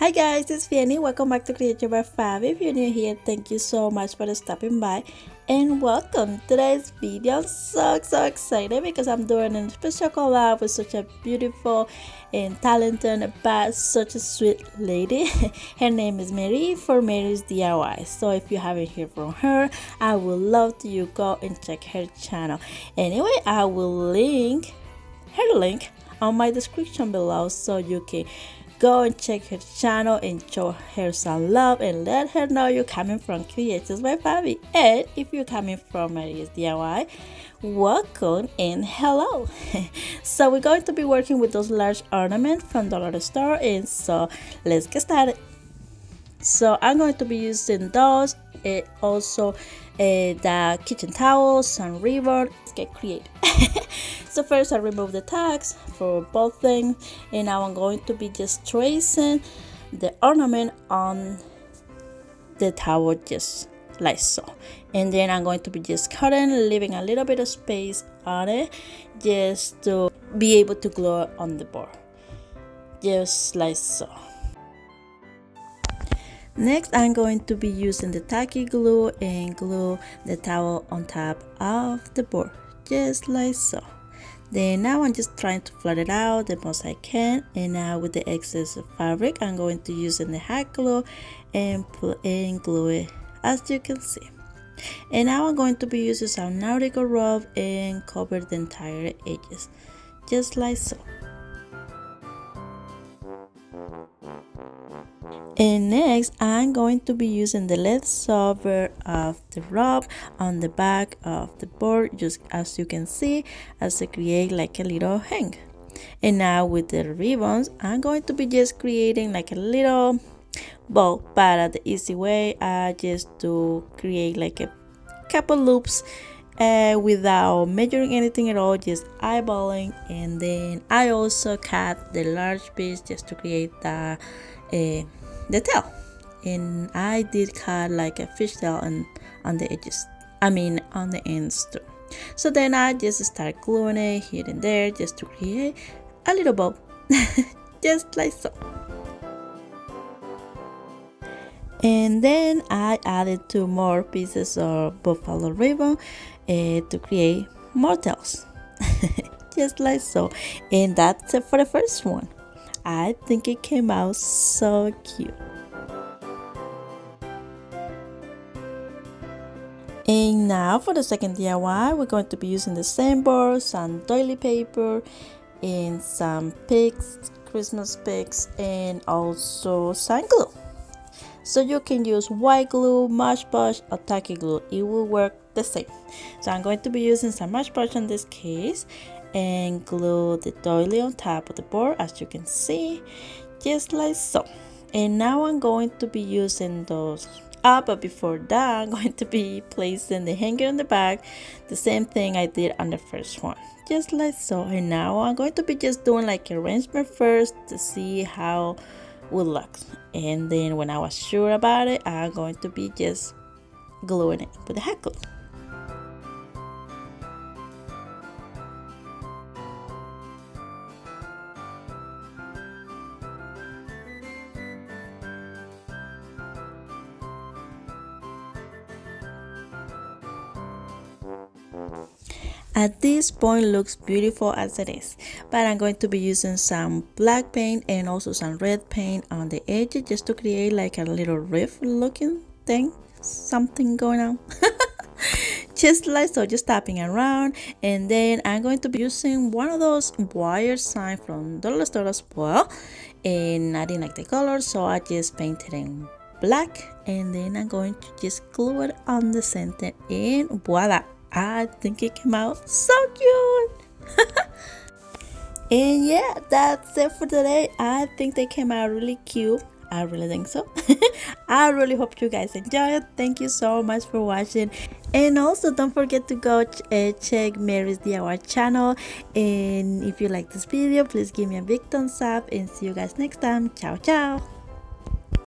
Hi guys, it's Fanny. Welcome back to Create by Favi. If you're new here, thank you so much for stopping by and welcome to today's video. I'm so excited because I'm doing a special collab with such a beautiful and talented but such a sweet lady. Her name is Mary for Mary's DIY. So if you haven't heard from her, I would love to you go and check her channel. Anyway, I will link her link on my description below so you can go and check her channel and show her some love and let her know you're coming from Creators by Favi. And if you're coming from Mary's DIY, welcome and hello. So we're going to be working with those large ornaments from Dollar Store, and so let's get started. So I'm going to be using those, also the kitchen towels, some ribbon. Let's get creative. So first I remove the tags for both things, and now I'm going to be just tracing the ornament on the towel just like so, and then I'm going to be just cutting, leaving a little bit of space on it just to be able to glue it on the board just like so. Next, I'm going to be using the tacky glue and glue the towel on top of the board just like so. Then now I'm just trying to flat it out the most I can, and now with the excess fabric I'm going to use the hot glue and glue it as you can see. And now I'm going to be using some nautical rub and cover the entire edges just like so. And next I'm going to be using the leftover of the rub on the back of the board just as you can see, as to create like a little hang. And now with the ribbons I'm going to be just creating like a little bow, but the easy way I just to create like a couple loops without measuring anything at all, just eyeballing. And then I also cut the large piece just to create the tail, and I did cut like a fishtail on the edges, on the ends too. So then I just start gluing it here and there just to create a little bow just like so. And then I added 2 more pieces of buffalo ribbon to create more tails just like so. And that's it for the first one. I think it came out so cute. And now for the second DIY, we're going to be using the same board, some toilet paper, and some pigs, Christmas pigs, and also some glue. So you can use white glue, Mod Podge, or tacky glue. It will work the same. So I'm going to be using some Mod Podge in this case and glue the doily on top of the board as you can see just like so. And now I'm going to be using those but before that I'm going to be placing the hanger on the back, the same thing I did on the first one just like so. And now I'm going to be just doing like arrangement first to see how it looks, and then when I was sure about it I'm going to be just gluing it with the hot glue. At this point looks beautiful as it is, but I'm going to be using some black paint and also some red paint on the edges just to create like a little riff looking thing, something going on just like so, just tapping around. And then I'm going to be using one of those wire signs from Dollar Store as well, and I didn't like the color so I just painted in black, and then I'm going to just glue it on the center, and voila, I think it came out so cute. And yeah, that's it for today. I think they came out really cute. I really think so. I really hope you guys enjoy it. Thank you so much for watching, and also don't forget to go check Mary's DIY channel. And if you like this video, please give me a big thumbs up, and see you guys next time. Ciao ciao.